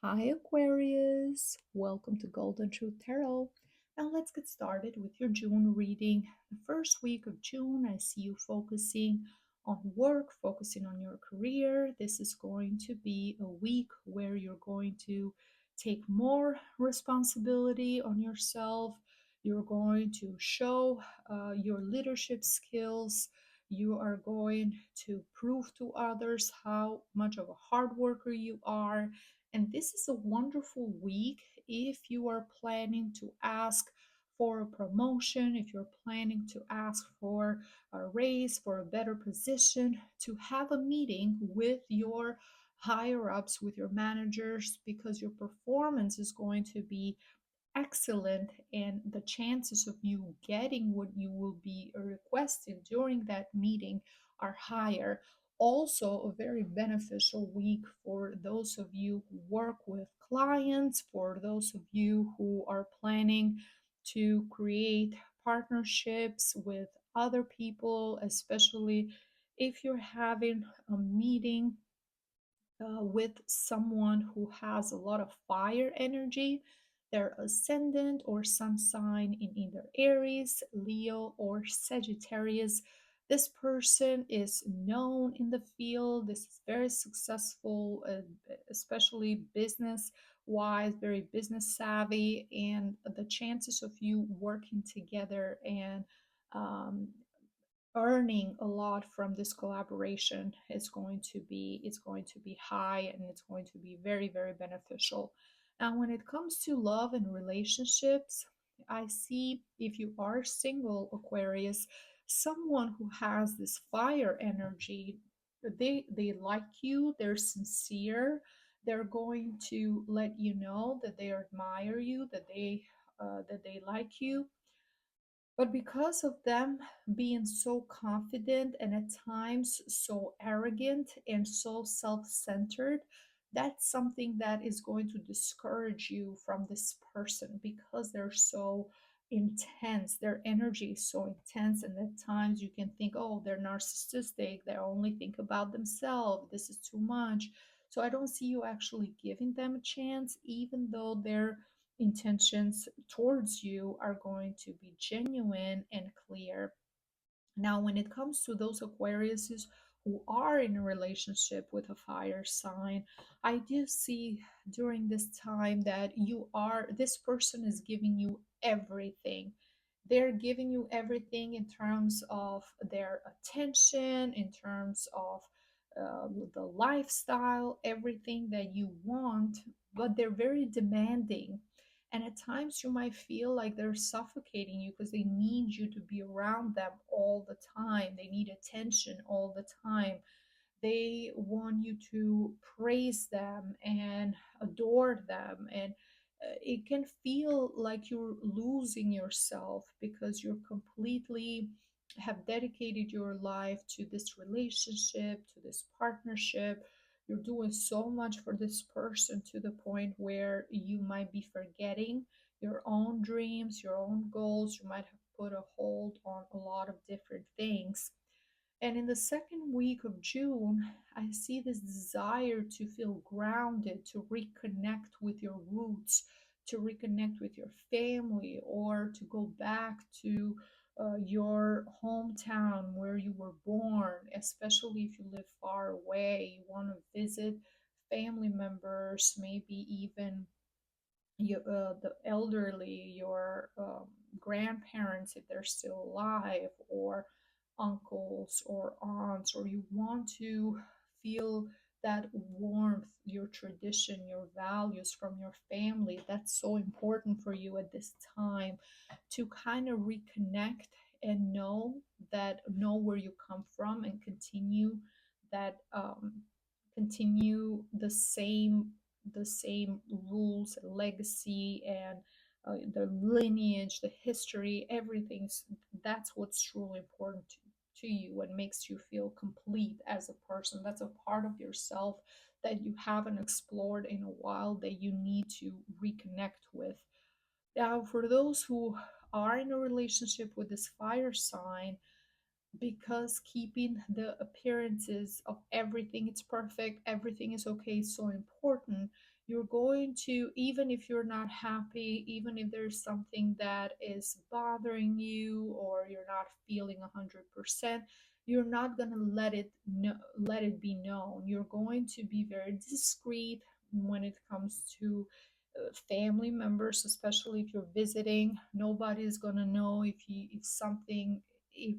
Hi, Aquarius. Welcome to Golden Truth Tarot. Now, let's get started with your June reading. The first week of June, I see you focusing on work, focusing on your career. This is going to be a week where you're going to take more responsibility on yourself. You're going to show your leadership skills. You are going to prove to others how much of a hard worker you are, and this is a wonderful week if you are planning to ask for a promotion, if you're planning to ask for a raise, for a better position, to have a meeting with your higher ups, with your managers, because your performance is going to be excellent and the chances of you getting what you will be requesting during that meeting are higher. Also, a very beneficial week for those of you who work with clients, for those of you who are planning to create partnerships with other people, especially if you're having a meeting with someone who has a lot of fire energy, their ascendant or sun sign in either Aries, Leo, or Sagittarius. This person is known in the field. This is very successful, especially business wise, very business savvy, and the chances of you working together and um, earning a lot from this collaboration is going to be high, and it's going to be very, very beneficial. Now, when it comes to love and relationships, I see, if you are single, Aquarius, someone who has this fire energy, they like you, they're sincere, they're going to let you know that they admire you, that they like you, but because of them being so confident and at times so arrogant and so self centered, that's something that is going to discourage you from this person because they're so intense. Their energy is so intense, and at times you can think, oh, they're narcissistic, they only think about themselves, this is too much. So I don't see you actually giving them a chance, even though they're intentions towards you are going to be genuine and clear. Now, when it comes to those Aquariuses who are in a relationship with a fire sign, I do see during this time that this person is giving you everything. They're giving you everything in terms of their attention, in terms of the lifestyle, everything that you want, but they're very demanding. And at times you might feel like they're suffocating you because they need you to be around them all the time. They need attention all the time. They want you to praise them and adore them. And it can feel like you're losing yourself because you're completely have dedicated your life to this relationship, to this partnership. You're doing so much for this person to the point where you might be forgetting your own dreams, your own goals. You might have put a hold on a lot of different things. And in the second week of June, I see this desire to feel grounded, to reconnect with your roots, to reconnect with your family, or to go back to your hometown where you were born, especially if you live far away. You want to visit family members, maybe even the elderly, your grandparents if they're still alive, or uncles or aunts, or you want to feel that warmth, your tradition, your values from your family. That's so important for you at this time to kind of reconnect and know where you come from and that continue the same rules, legacy, and the lineage, the history, everything's that's what's truly important to you and makes you feel complete as a person. That's a part of yourself that you haven't explored in a while that you need to reconnect with. Now, for those who are in a relationship with this fire sign, because keeping the appearances of everything it's perfect, everything is okay, is so important, You're going to, even if you're not happy, even if there's something that is bothering you or you're not feeling 100%, you're not going to let it be known. You're going to be very discreet when it comes to family members, especially if you're visiting. Nobody's going to know if something, if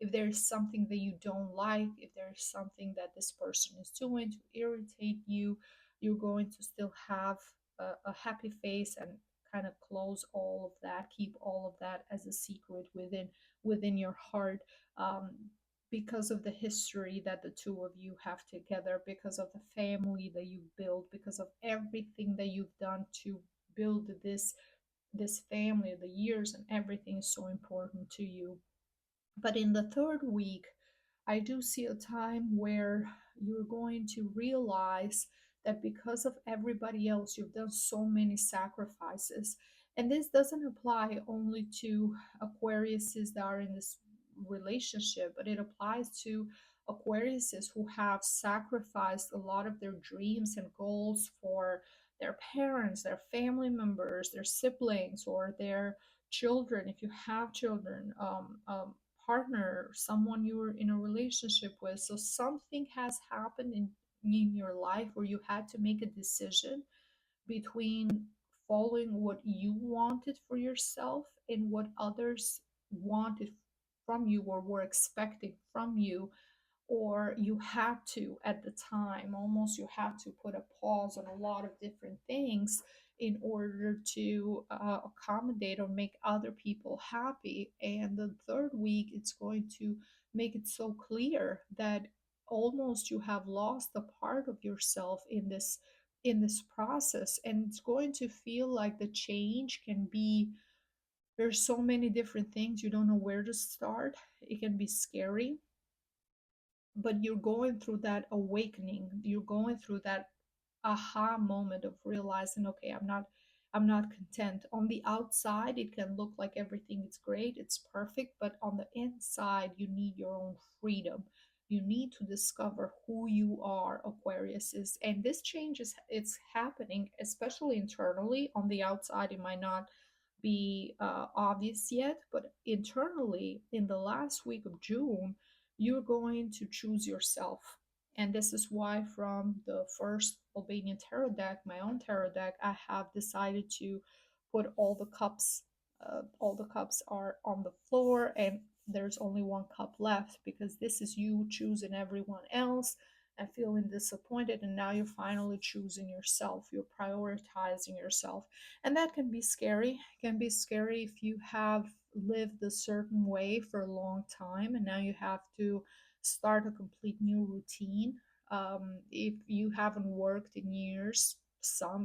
if there's something that you don't like, if there's something that this person is doing to irritate you. You're going to still have a happy face and kind of close all of that, keep all of that as a secret within your heart, um, because of the history that the two of you have together, because of the family that you build, because of everything that you've done to build this family, the years and everything is so important to you. But in the third week, I do see a time where you're going to realize that because of everybody else, you've done so many sacrifices. And this doesn't apply only to Aquariuses that are in this relationship, but it applies to Aquariuses who have sacrificed a lot of their dreams and goals for their parents, their family members, their siblings, or their children, if you have children, partner, someone you're in a relationship with. So something has happened in your life where you had to make a decision between following what you wanted for yourself and what others wanted from you or were expecting from you, or you had to, at the time, almost you had to put a pause on a lot of different things in order to accommodate or make other people happy. And the third week, it's going to make it so clear that almost you have lost a part of yourself in this process, and it's going to feel like the change can be, there's so many different things, you don't know where to start. It can be scary, but you're going through that awakening, you're going through that aha moment of realizing, okay, I'm not content. On the outside it can look like everything is great, it's perfect, but on the inside you need your own freedom. You need to discover who you are, Aquarius is. And this change is, it's happening especially internally. On the outside it might not be obvious yet, but internally in the last week of June you're going to choose yourself. And this is why, from the first Albanian tarot deck, my own tarot deck, I have decided to put all the cups are on the floor, and there's only one cup left, because this is you choosing everyone else and feeling disappointed. And now you're finally choosing yourself, you're prioritizing yourself. And that can be scary. It can be scary if you have lived a certain way for a long time and now you have to start a complete new routine. If you haven't worked in years,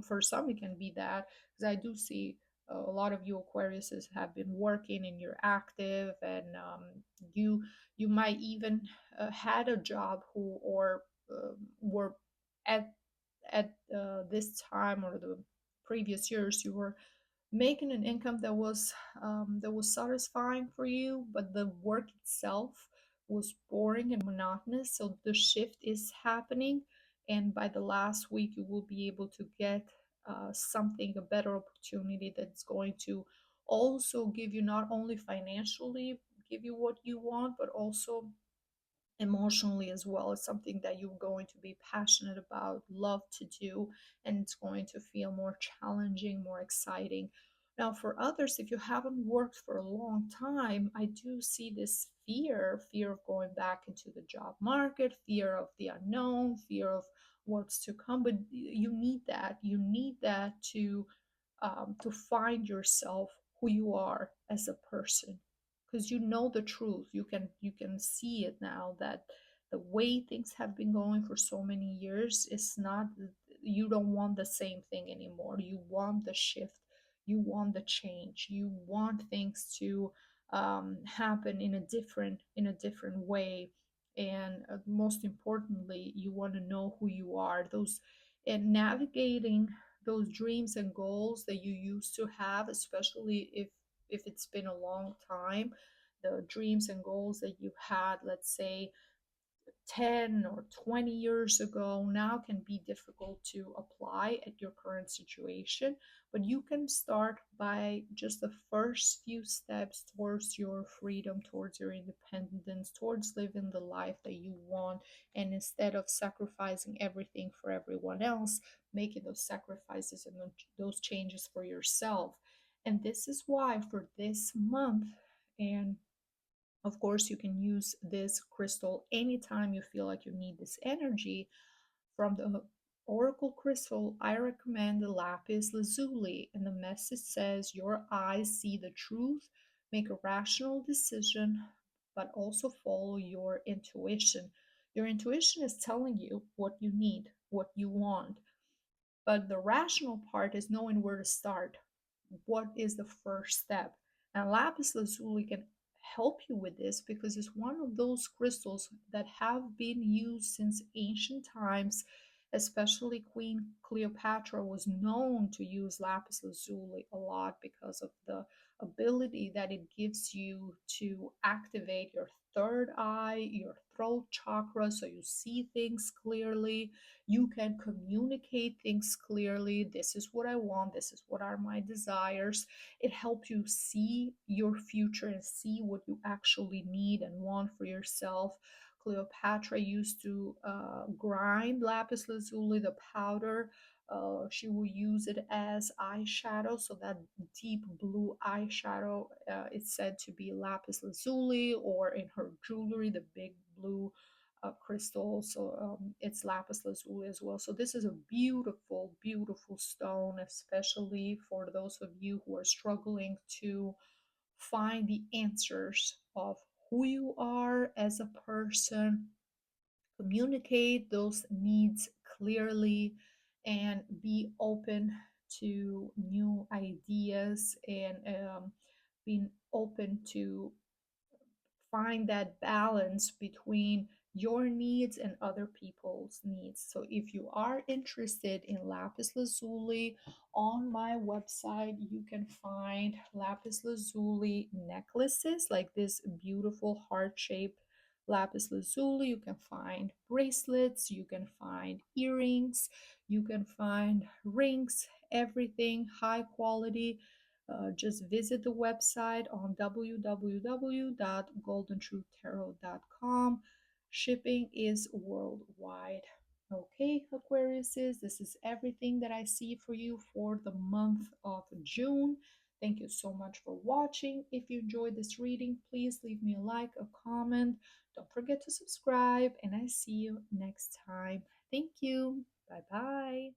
for some it can be that, because I do see a lot of you Aquariuses have been working and you're active, and you might even had a job who or were at this time or the previous years, you were making an income that was satisfying for you, but the work itself was boring and monotonous. So the shift is happening, and by the last week, you will be able to get something, a better opportunity that's going to also give you, not only financially give you what you want, but also emotionally as well. It's something that you're going to be passionate about, love to do, and it's going to feel more challenging, more exciting. Now, for others, if you haven't worked for a long time, I do see this fear of going back into the job market, fear of the unknown, fear of what's to come. But you need that. You need that to find yourself, who you are as a person, because you know the truth. You can see it now that the way things have been going for so many years is not, you don't want the same thing anymore. You want the shift, you want the change, you want things to happen in a different way. And most importantly, you want to know who you are. Those, and navigating those dreams and goals that you used to have, especially if it's been a long time, the dreams and goals that you had, let's say 10 or 20 years ago now can be difficult to apply at your current situation, but you can start by just the first few steps towards your freedom, towards your independence, towards living the life that you want. And instead of sacrificing everything for everyone else, making those sacrifices and those changes for yourself. And this is why for this month, and of course, you can use this crystal anytime you feel like you need this energy. From the Oracle crystal, I recommend the lapis lazuli, and the message says your eyes see the truth, make a rational decision, but also follow your intuition. Your intuition is telling you what you need, what you want, but the rational part is knowing where to start. What is the first step? And lapis lazuli can help you with this because it's one of those crystals that have been used since ancient times. Especially Queen Cleopatra was known to use lapis lazuli a lot because of the ability that it gives you to activate your third eye, your throat chakra, so you see things clearly, you can communicate things clearly. This is what I want, this is what are my desires. It helps you see your future and see what you actually need and want for yourself. Cleopatra used to grind lapis lazuli, the powder. She will use it as eyeshadow, so that deep blue eyeshadow, it's said to be lapis lazuli, or in her jewelry, the big blue crystal. So it's lapis lazuli as well. So this is a beautiful, beautiful stone, especially for those of you who are struggling to find the answers of who you are as a person, communicate those needs clearly, and be open to new ideas, and being open to find that balance between your needs and other people's needs. So if you are interested in lapis lazuli, on my website you can find lapis lazuli necklaces, like this beautiful heart-shaped lapis lazuli. You can find bracelets, you can find earrings, you can find rings, everything high quality. Just visit the website on www.goldentruthtarot.com. Shipping is worldwide. Okay, Aquariuses, this is everything that I see for you for the month of June. Thank you so much for watching. If you enjoyed this reading, please leave me a like, a comment. Don't forget to subscribe, and I see you next time. Thank you. Bye bye.